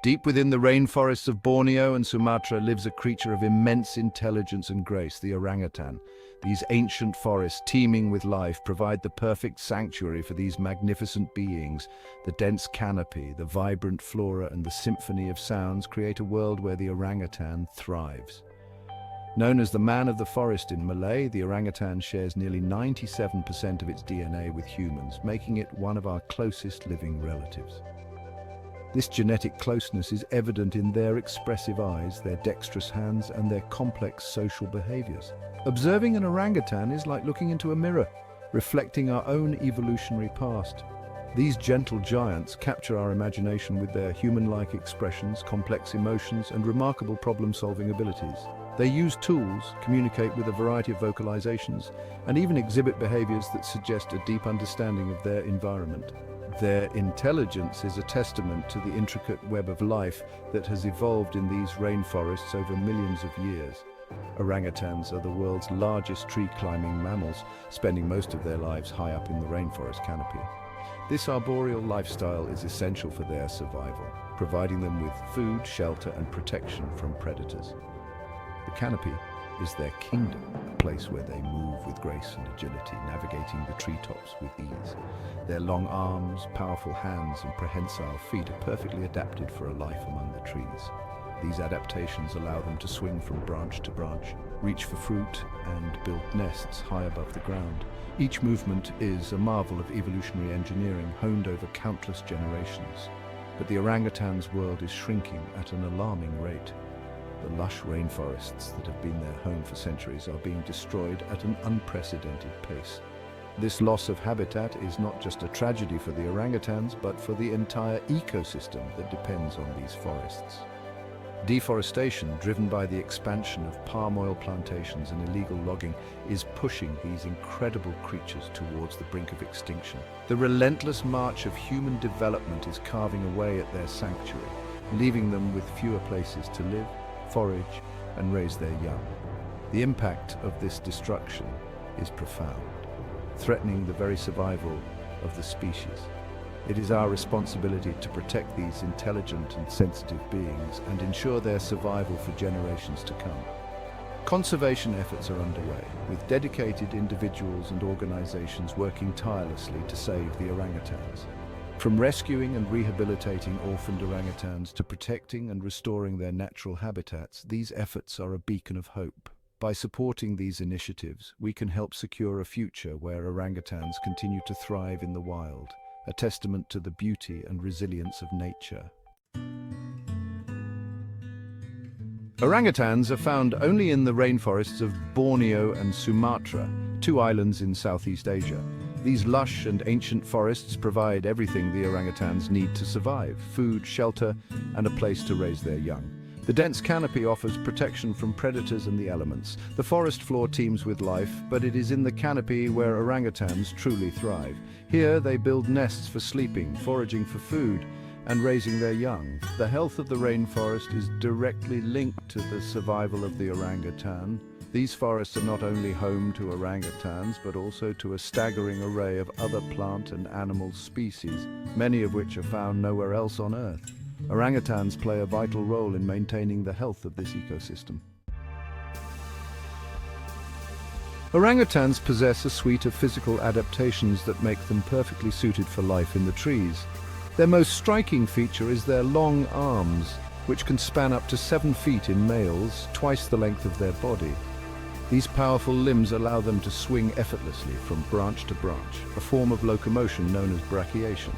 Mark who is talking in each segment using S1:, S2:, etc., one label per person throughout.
S1: Deep within the rainforests of Borneo and Sumatra lives a creature of immense intelligence and grace, the orangutan. These ancient forests, teeming with life, provide the perfect sanctuary for these magnificent beings. The dense canopy, the vibrant flora, and the symphony of sounds create a world where the orangutan thrives. Known as the man of the forest in Malay, the orangutan shares nearly 97% of its DNA with humans, making it one of our closest living relatives. This genetic closeness is evident in their expressive eyes, their dexterous hands, and their complex social behaviors. Observing an orangutan is like looking into a mirror, reflecting our own evolutionary past. These gentle giants capture our imagination with their human-like expressions, complex emotions, and remarkable problem-solving abilities. They use tools, communicate with a variety of vocalizations, and even exhibit behaviors that suggest a deep understanding of their environment. Their intelligence is a testament to the intricate web of life that has evolved in these rainforests over millions of years. Orangutans are the world's largest tree-climbing mammals, spending most of their lives high up in the rainforest canopy. This arboreal lifestyle is essential for their survival, providing them with food, shelter, and protection from predators. The canopy is their kingdom, a place where they move with grace and agility, navigating the treetops with ease. Their long arms, powerful hands, and prehensile feet are perfectly adapted for a life among the trees. These adaptations allow them to swing from branch to branch, reach for fruit, and build nests high above the ground. Each movement is a marvel of evolutionary engineering honed over countless generations. But the orangutan's world is shrinking at an alarming rate. The lush rainforests that have been their home for centuries are being destroyed at an unprecedented pace. This loss of habitat is not just a tragedy for the orangutans, but for the entire ecosystem that depends on these forests. Deforestation, driven by the expansion of palm oil plantations and illegal logging, is pushing these incredible creatures towards the brink of extinction. The relentless march of human development is carving away at their sanctuary, leaving them with fewer places to live, forage, and raise their young. The impact of this destruction is profound, threatening the very survival of the species. It is our responsibility to protect these intelligent and sensitive beings and ensure their survival for generations to come. Conservation efforts are underway, with dedicated individuals and organizations working tirelessly to save the orangutans. From rescuing and rehabilitating orphaned orangutans to protecting and restoring their natural habitats, these efforts are a beacon of hope. By supporting these initiatives, we can help secure a future where orangutans continue to thrive in the wild, a testament to the beauty and resilience of nature. Orangutans are found only in the rainforests of Borneo and Sumatra, two islands in Southeast Asia. These lush and ancient forests provide everything the orangutans need to survive: food, shelter, and a place to raise their young. The dense canopy offers protection from predators and the elements. The forest floor teems with life, but it is in the canopy where orangutans truly thrive. Here they build nests for sleeping, foraging for food, and raising their young. The health of the rainforest is directly linked to the survival of the orangutan. These forests are not only home to orangutans, but also to a staggering array of other plant and animal species, many of which are found nowhere else on Earth. Orangutans play a vital role in maintaining the health of this ecosystem. Orangutans possess a suite of physical adaptations that make them perfectly suited for life in the trees. Their most striking feature is their long arms, which can span up to 7 feet in males, twice the length of their body. These powerful limbs allow them to swing effortlessly from branch to branch, a form of locomotion known as brachiation.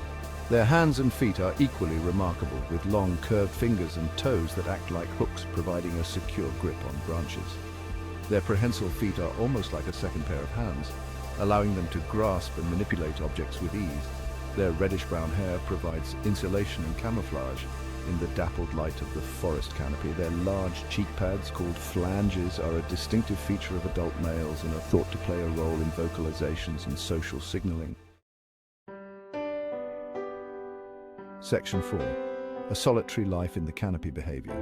S1: Their hands and feet are equally remarkable, with long curved fingers and toes that act like hooks, providing a secure grip on branches. Their prehensile feet are almost like a second pair of hands, allowing them to grasp and manipulate objects with ease. Their reddish-brown hair provides insulation and camouflage in the dappled light of the forest canopy. Their large cheek pads, called flanges, are a distinctive feature of adult males and are thought to play a role in vocalizations and social signaling. Section 4. A solitary life in the canopy behavior.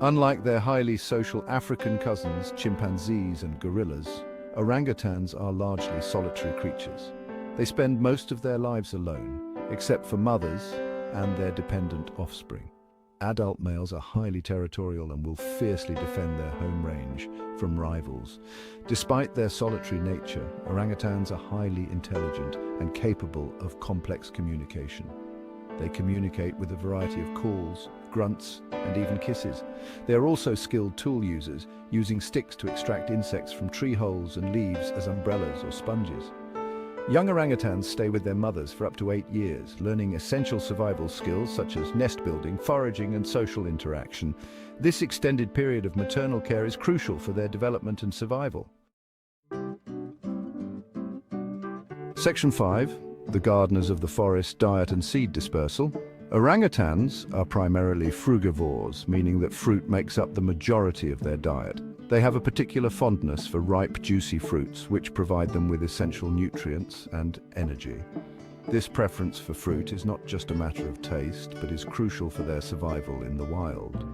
S1: Unlike their highly social African cousins, chimpanzees and gorillas, orangutans are largely solitary creatures. They spend most of their lives alone, except for mothers and their dependent offspring. adult males are highly territorial and will fiercely defend their home range from rivals. Despite their solitary nature, orangutans are highly intelligent and capable of complex communication. They communicate with a variety of calls, grunts, and even kisses. They are also skilled tool users, using sticks to extract insects from tree holes and leaves as umbrellas or sponges. Young orangutans stay with their mothers for up to 8 years, learning essential survival skills such as nest building, foraging, and social interaction. This extended period of maternal care is crucial for their development and survival. Section 5. The gardeners of the forest, diet and seed dispersal. Orangutans are primarily frugivores, meaning that fruit makes up the majority of their diet. They have a particular fondness for ripe, juicy fruits, which provide them with essential nutrients and energy. This preference for fruit is not just a matter of taste, but is crucial for their survival in the wild.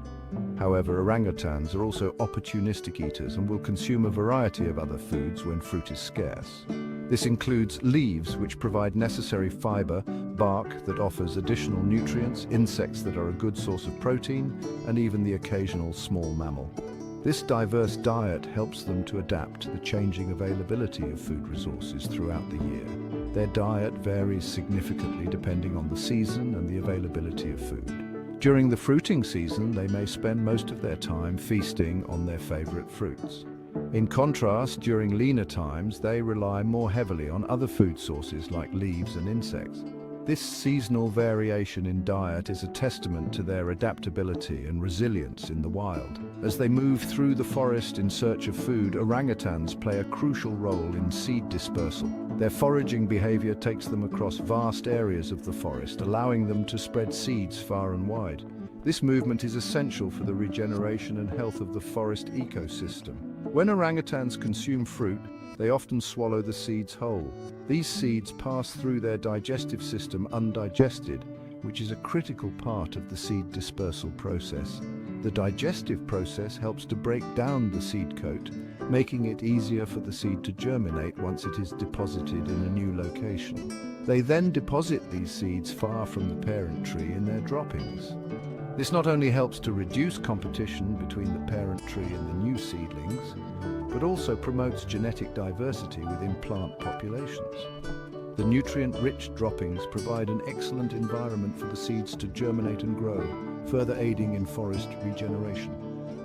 S1: However, orangutans are also opportunistic eaters and will consume a variety of other foods when fruit is scarce. This includes leaves, which provide necessary fiber, bark that offers additional nutrients, insects that are a good source of protein, and even the occasional small mammal. This diverse diet helps them to adapt to the changing availability of food resources throughout the year. Their diet varies significantly depending on the season and the availability of food. During the fruiting season, they may spend most of their time feasting on their favorite fruits. In contrast, during leaner times, they rely more heavily on other food sources like leaves and insects. This seasonal variation in diet is a testament to their adaptability and resilience in the wild. As they move through the forest in search of food, orangutans play a crucial role in seed dispersal. Their foraging behavior takes them across vast areas of the forest, allowing them to spread seeds far and wide. This movement is essential for the regeneration and health of the forest ecosystem. When orangutans consume fruit, they often swallow the seeds whole. These seeds pass through their digestive system undigested, which is a critical part of the seed dispersal process. The digestive process helps to break down the seed coat, making it easier for the seed to germinate once it is deposited in a new location. They then deposit these seeds far from the parent tree in their droppings. This not only helps to reduce competition between the parent tree and the new seedlings, but also promotes genetic diversity within plant populations. The nutrient-rich droppings provide an excellent environment for the seeds to germinate and grow, further aiding in forest regeneration.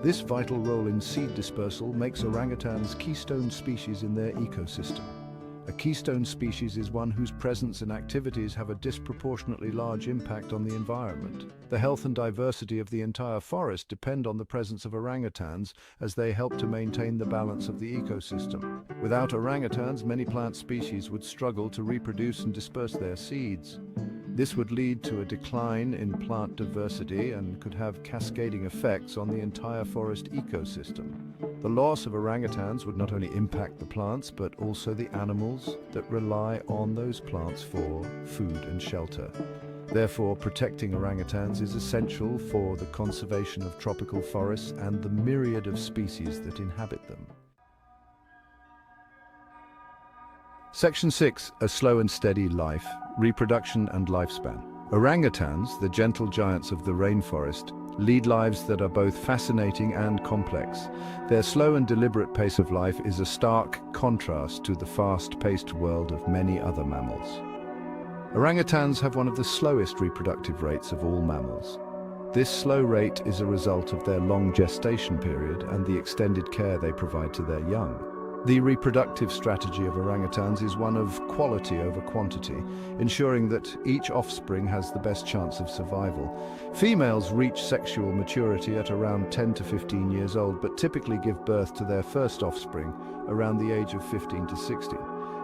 S1: This vital role in seed dispersal makes orangutans keystone species in their ecosystem. A keystone species is one whose presence and activities have a disproportionately large impact on the environment. The health and diversity of the entire forest depend on the presence of orangutans, as they help to maintain the balance of the ecosystem. Without orangutans, many plant species would struggle to reproduce and disperse their seeds. This would lead to a decline in plant diversity and could have cascading effects on the entire forest ecosystem. The loss of orangutans would not only impact the plants, but also the animals that rely on those plants for food and shelter. Therefore, protecting orangutans is essential for the conservation of tropical forests and the myriad of species that inhabit them. Section 6. A slow and steady life, reproduction and lifespan. Orangutans, the gentle giants of the rainforest, lead lives that are both fascinating and complex. Their slow and deliberate pace of life is a stark contrast to the fast-paced world of many other mammals. Orangutans have one of the slowest reproductive rates of all mammals. This slow rate is a result of their long gestation period and the extended care they provide to their young. The reproductive strategy of orangutans is one of quality over quantity, ensuring that each offspring has the best chance of survival. Females reach sexual maturity at around 10 to 15 years old, but typically give birth to their first offspring around the age of 15 to 16.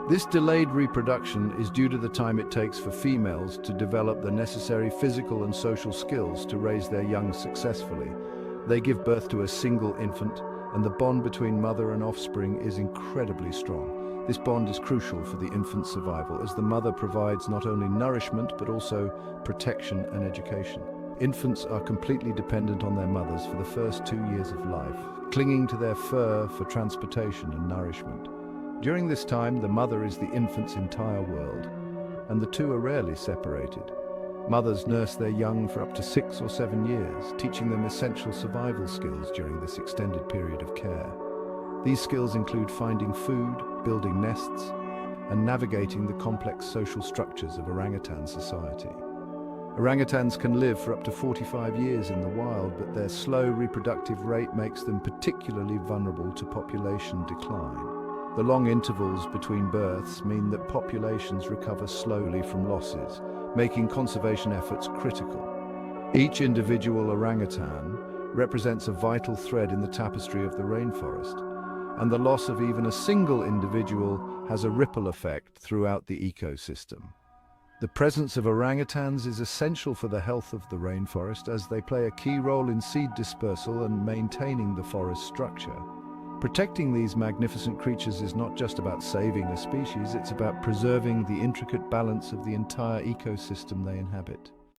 S1: This delayed reproduction is due to the time it takes for females to develop the necessary physical and social skills to raise their young successfully. They give birth to a single infant, and the bond between mother and offspring is incredibly strong. This bond is crucial for the infant's survival, as the mother provides not only nourishment but also protection and education. Infants are completely dependent on their mothers for the first 2 years of life, clinging to their fur for transportation and nourishment. During this time, the mother is the infant's entire world, and the two are rarely separated. Mothers nurse their young for up to 6 or 7 years, teaching them essential survival skills during this extended period of care. These skills include finding food, building nests, and navigating the complex social structures of orangutan society. Orangutans can live for up to 45 years in the wild, but their slow reproductive rate makes them particularly vulnerable to population decline. The long intervals between births mean that populations recover slowly from losses, making conservation efforts critical. Each individual orangutan represents a vital thread in the tapestry of the rainforest, and the loss of even a single individual has a ripple effect throughout the ecosystem. The presence of orangutans is essential for the health of the rainforest, as they play a key role in seed dispersal and maintaining the forest structure. Protecting these magnificent creatures is not just about saving a species, it's about preserving the intricate balance of the entire ecosystem they inhabit.